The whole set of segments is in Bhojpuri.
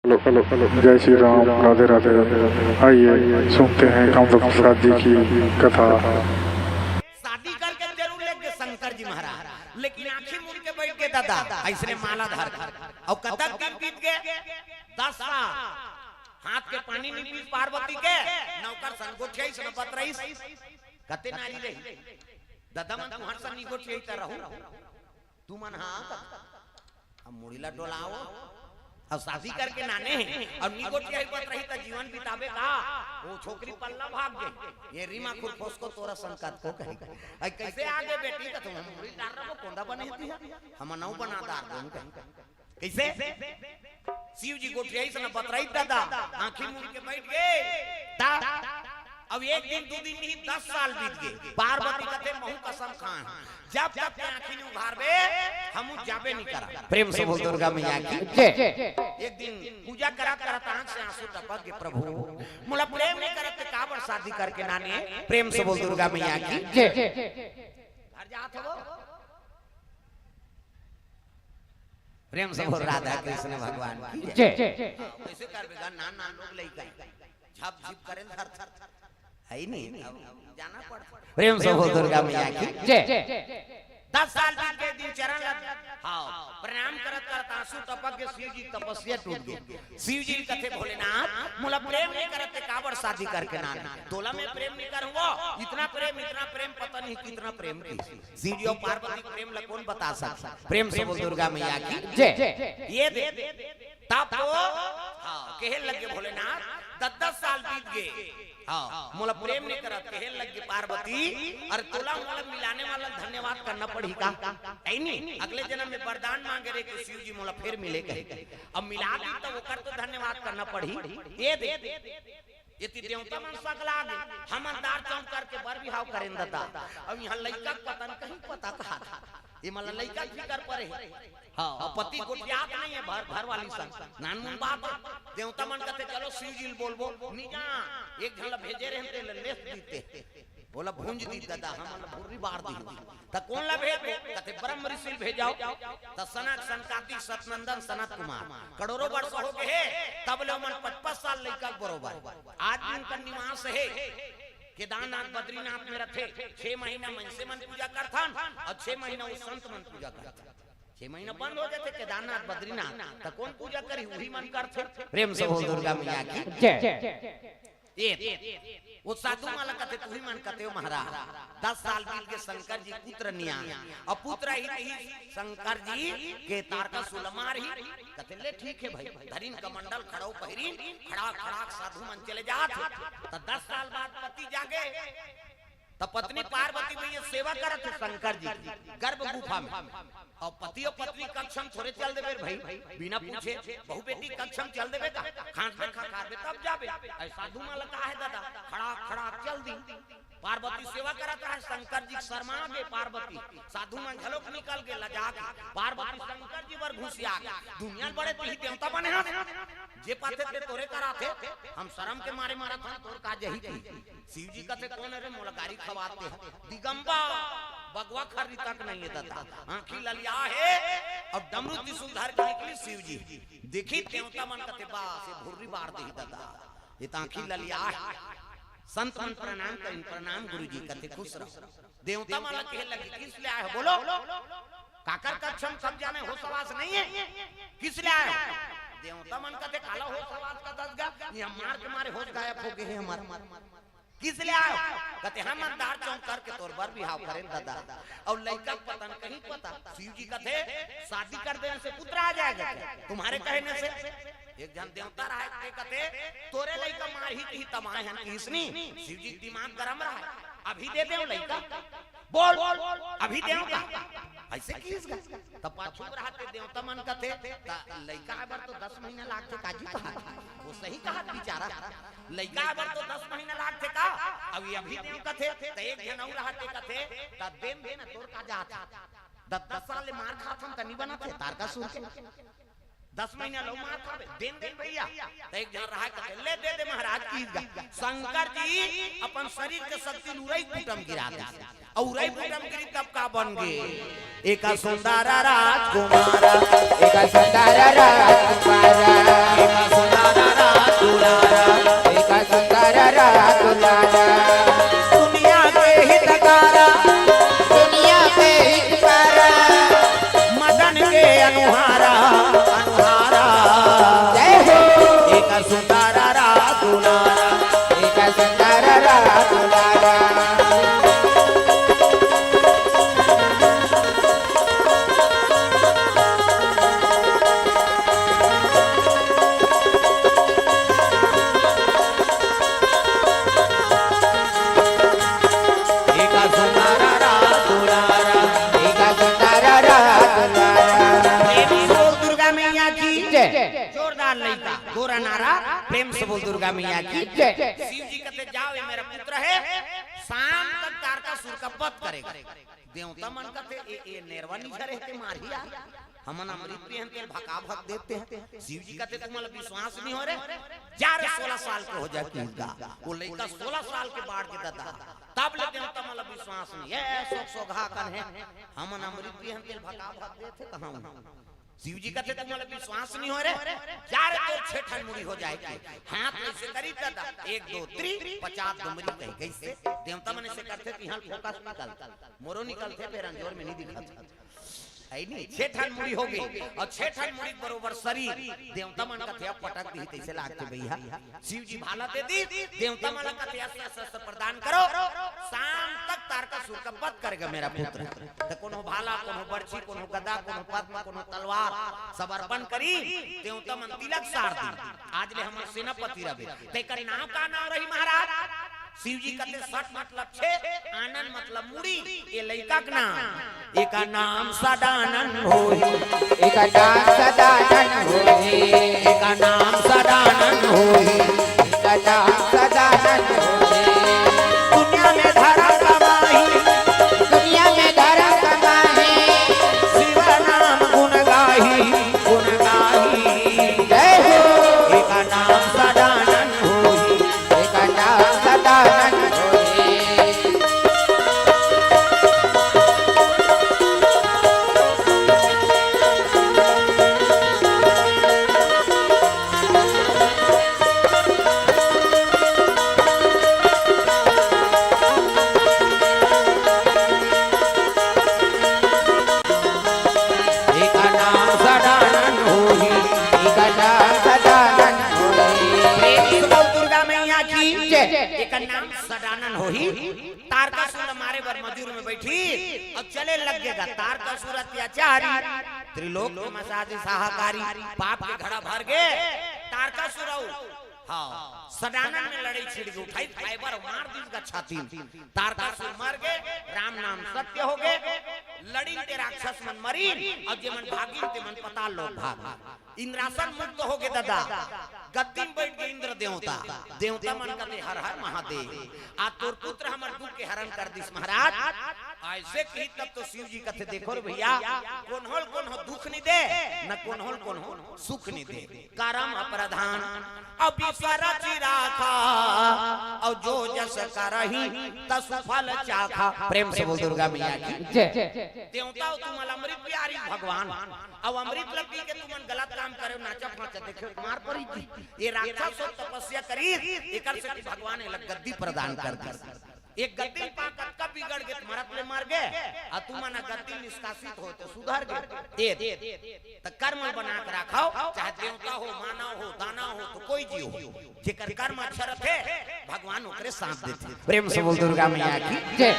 हेलो हेलो हेलो, जय श्री राम, राधे राधे। आइए सुनते हैं कामदेव प्रसाद जी की कथा। शादी करके जरूर लेंगे शंकर जी महाराज, लेकिन आंखें मूंद के बैठ के दादा ऐसे माला धर और कतक दिन बीत गए 10 साल। हाथ के पानी नहीं पी पार्वती के नौकर संगोठिया सन बतरईस कते नारी रही दादा मन तू हर सन निगोठिया ही तरह तू मन हां हम मुड़ीला डोलाओ और शादी करके नाने हैं और निगोठिया ही बत रही त जीवन बितावे का वो छोकरी पल्ला भाग गई। ये रीमा खुद फोस को तोरा संकट को कही आई कैसे आगे बेटी का तुम मुड़ी डाल रहा हो कोंदा बने थी हम नौ बना दार तुम कैसे शिव जी गोठिया ही सन बत रही दादा आंखें मूंद के बैठ गए। अब एक दिन दो दिन नहीं 10 साल बीत गए। पार्वती कहते महू कसम खान जब तक आंखें नहीं उघारबे हम जाबे नहीं करा। प्रेम से बोल दुर्गा मैया की जय। एक दिन पूजा करा करत आंख से आंसू टपक के प्रभु मोला प्रेम नहीं करत काबर शादी करके नाने। प्रेम से बोल दुर्गा मैया की जय। घर जात हो प्रेम से बोल राधा कृष्ण भगवान की जय। कैसे करबेगा नान नान लोग लइका झप झप करें थर थर है नहीं जाना पड़ता। प्रेम से बोल दुर्गा मैया की जय। 10 साल बीत गए दिन चरण हां प्रणाम करत करत आंसू टपक के शिव जी तपस्या टूट गई। शिव जी कहते भोलेनाथ मोला प्रेम नहीं करते काबर शादी करके ना तोला में प्रेम नहीं करूंगा। इतना प्रेम पता नहीं कितना प्रेम की शिव जी और पार्वती प्रेम ला कौन बता सकता। प्रेम से बोल दुर्गा मैया की जय। ये तब तो हां कहे लगे भोलेनाथ 10 साल बीत गए हाँ मोला प्रेम नहीं करत कहे लग गई पार्वती और तोला मोला मिलाने वाला धन्यवाद करना पड़ी का नहीं अगले जन्म में वरदान मांगे रे कि शिव जी मोला फिर मिले कहे अब मिला दी तो ओकर तो धन्यवाद करना पड़ी। ये दे ये देवता मन सकला हम अंदार चौंक करके बर बिहाव करें दादा। अब यहां लइका पतन कहीं पता कहा था ये मला लइका फिकर परे हां पति को याद नहीं है भर वाली संग नानमुन बात देवता मन कहते चलो शिव जी बोलबो नीजा एक झल भेजे रहते लेस दीते बोला भूंज दी दादा हम भूरी बार दी त कौन ला भेज कहते ब्रह्म ऋषि भेजाओ त सनक सनकाती सतनंदन सनत कुमार करोड़ों वर्ष हो गए तब ले मन 55 साल लइका बरोबर आज उनका निवास है केदारनाथ बद्रीनाथ में रखे 6 महीना मन से मन पूजा करथन और 6 महीना उस संत मन पूजा करथन। 6 महीना बंद हो जाते केदारनाथ बद्रीनाथ त कौन पूजा करी वही मन करथे। प्रेम से बोल दुर्गा मैया की जय। ये वो साधु माला कहते तू ही मन कहते हो महाराज 10 साल बीत के शंकर जी पुत्र निया और पुत्र ही शंकर जी के तारका सुलमार ही कहते ले ठीक है भाई धरीन कमंडल खड़ो पहिरीन खड़ा खड़ा साधु मन चले जात त 10 साल बाद पति जागे तो पत्नी पार्वती भैया सेवा करत शंकर जी गर्भ गुफा में और पति और पत्नी कक्षम थोड़े चल देवे भाई बिना पूछे बहु बेटी कक्षम चल देवे का खांस में खा दे तब जाबे साधु माला का है दादा खड़ा खड़ा चल दी पार्वती सेवा करता है शंकर जी शर्मा गए पार्वती साधु मन झलोक निकल के लजा के पार्वती शंकर जी पर घुसिया दुनिया बड़े तुही देवता बने हैं जे पाते ते तोरे कराते हम शर्म के मारे मारा था तोर का जही की शिव जी कहते कौन रे मोलकारी खवाते हैं दिगंबर बगवा खरी तक नहीं है दादा आंखी ललिया है और डमरू त्रिशूल धार के निकली शिव जी देखी देवता मन कहते बा से भुर्री बार दे दादा ये आंखी ललिया संत मन प्रणाम करें प्रणाम गुरुजी कहते खुश रहो। देवता माला कहे लगे किस लिए आए हो बोलो काकर कक्षम सब जाने हो सवास नहीं है किस लिए आए हो। देवता मन कहते काला हो सवास का 10 गा ये मार के मारे होश गायब हो गए हैं हमारे किस लिए आए हो कहते हम अंधार चौंक करके तोर बर बिहाव करें दादा और लइका पतन कहीं पता शिव जी कहते शादी कर देने से पुत्र आ जाएगा तुम्हारे कहने से। एक जन देवता रहा कहते तोरे लइका मार ही तमाय हन किसनी शिव जी दिमाग गरम रहा है अभी दे दे लइका बोल अभी देऊ का ऐसे किस का तब पाछू रहते देवता मन कहते लइका बर तो 10 महीना लागते काजी कहा वो सही कहा बेचारा लइका बर तो 10 महीना लागते का अब ये अभी देऊ कहते त एक जन और रहते कहते त देन देना तोर का जात 10 साल ले मार खाथम त नहीं बनाते तारका सुन के 10 महीना लो मार खावे देन भैया तो एक जन रहा कहते ले दे दे महाराज की शंकर जी अपन शरीर के शक्ति उरई कुटम गिरा दे और उरई कुटम गिरी तब का बन गए एक सुंदर राजकुमार एक सुंदर राजकुमार गोरा नारा प्रेम से बोल दुर्गा मैया की जय। शिव जी कहते जाओ ये मेरा पुत्र है, शाम तक तारकासुर का वध करेगा। देवता मन कहते ये नेरवा नीचे रहते मारिया हमन अमृत पियन के भका भक देते हैं। शिव जी कहते तुम्हारा विश्वास नहीं हो रहे, जा रे 16 साल के हो जाए वो लड़का 16 साल के बाढ़ के दादा तब ले देवता मला विश्वास नहीं है। सोघा कन है हमन अमृत पियन के भका भक देते कहां। शिव जी कहते तुम्हारा विश्वास नहीं हो रहे, जा रे तो 6 ठन मुड़ी हो जाएगी। हाथ ऐसे करी दादा 1 2 3 50 डुमरी कहीं कैसे देवता मन ऐसे करते कि हां फोकस निकल मोरो निकलते फिर अंजोर में नहीं दिखाते है नहीं। 6 ठन मुड़ी हो गई और 6 ठन मुड़ी बरोबर शरीर देवता मन का थे पटक दी तैसे लागते भैया। शिव जी भाला दे दी देवता मन का थे शस्त्र प्रदान करो, शाम तक तारकासुर का वध करेगा मेरा पुत्र। तो कोनो भाला कोनो बर्छी कोनो गदा कोनो पद्म कोनो तलवार सब अर्पण करी देवता मन तिलक सार दी। आज ले हमर सेनापति रहे तेकर नाम का नाम रही महाराज शिव जी कहते सट मतलब 6 आनंद मतलब मुड़ी। ये लड़का का नाम एक नाम सदानंद होई, एक नाम सदानंद होई, एक नाम सदानंद होई, एक नाम सदानंद होई। दुनिया में धर्म कमाई, दुनिया में धर्म कमाई, शिव नाम गुण गाही जय हो। एक नाम सदानंद होई, एक नाम सदानंद होई। एक नाम सदानंद होई, एक नाम सदानंद होई। दुर्गा मैया की जय। एक नाम सदानंद होई। तारकासुर हमारे बर मजूर में बैठी और चले लगेगा तारकासुर अत्याचारी त्रिलोक में मसाजी सहाकारी पाप के घड़ा भर गए तारकासुर हाँ सदानंद में लड़ाई छिड़ गई उठाई फाइबर मार दी उसका छाती। तारकासुर मर गए, राम नाम सत्य हो गए, लड़ी के राक्षस मन मरी और जे मन भागी ते मन पताल लोग भाग। इंद्रासन मुक्त हो गए दादा, गद्दी में बैठ गए इंद्र देवता। देवता मन कहते हर हर महादेव आ तोर पुत्र हमर दुख के हरण कर दिस महाराज। ऐसे कही तब तो शिव जी कहते देखो रे भैया कौन हो दुख नहीं दे न कौन हो सुख नहीं दे। करम प्रधान अब ईश्वर चिराखा और जो जस करही तस फल चाखा। प्रेम से बोल दुर्गा मैया की जय। देवता तुम्हारा अमृत प्यारी भगवान अब अमृत लपी के तुमन गलत काम करे नाचा फाचा देखे मार पड़ी थी। ये राक्षस तपस्या करी एकर से भगवान अलग गद्दी प्रदान कर दी। एक गद्दी पाकत का बिगड़ गए तुम्हारा तुले मार गए और तुम्हारा गद्दी निष्कासित हो तो सुधर गए। तो कर्म बना कर रखाओ चाहे देवता हो मानव हो दानव हो तो कोई जीव हो जेकर कर्म अच्छा रहे भगवान ओकरे साथ देते। प्रेम से बोल दुर्गा मैया की जय।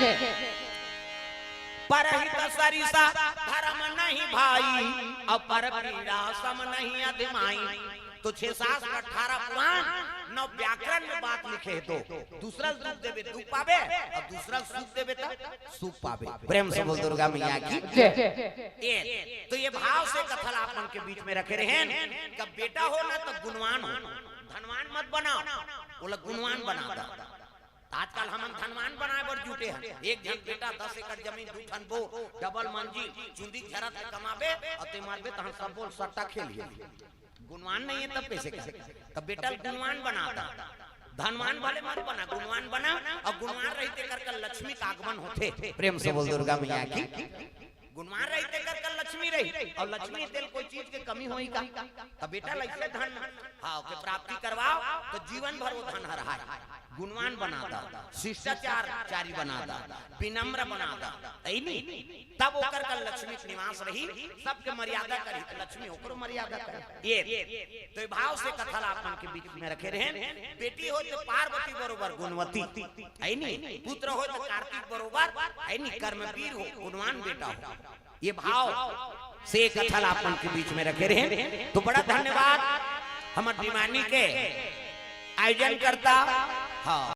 परहित सरिसा धर्म नहीं भाई और पर पीड़ा सम नहीं अधिमाई। तो 6 शास्त्र 18 पुराण 9 व्याकरण में बात लिखे तो दूसरा सुख देवे दुख पावे और दूसरा सुख देवे तो सुख पावे। प्रेम से बोल दुर्गा मैया की जय। तो ये भाव से कथल आपन के बीच में रखे रहे कब बेटा हो ना तो गुणवान हो, धनवान मत बनाओ वो लोग गुणवान बना दो। आजकल हम धनवान बनाए बर जुटे हैं। एक जन बेटा 10 एकड़ जमीन 2 ठन बो डबल मंजिल चुंदी झरत कमाबे और ते मारबे त हम सब बोल सट्टा खेलिए। गुणवान नहीं है तब कैसे करे तब बेटा गुणवान बनाता धनवान वाले मत बना गुणवान बना और गुणवान रहते कर लक्ष्मी का आगमन होते। प्रेम से बोल दुर्गा मैया की गुणवान रहते कर लक्ष्मी रही और लक्ष्मी तेल कोई चीज के कमी होई का तब बेटा लइसे धन हाँ के प्राप्ति करवाओ तो जीवन भर वो धन हर गुणवान बनाता शिष्टाचार चारी बनाता विनम्र बनाता तब ओकर का लक्ष्मी निवास रही सबके मर्यादा करी लक्ष्मी ओकरो मर्यादा करे। ये तो भाव से कथल आपन के बीच में रखे रहे बेटी हो तो पार्वती बरोबर गुणवती है नी पुत्र हो तो कार्तिक बरोबर है नी कर्मवीर हो गुणवान बेटा हो। ये भाव से कथल आपन के बीच में रखे रहे। तो बड़ा धन्यवाद हमारे दीवानी के आयोजन करता हाँ।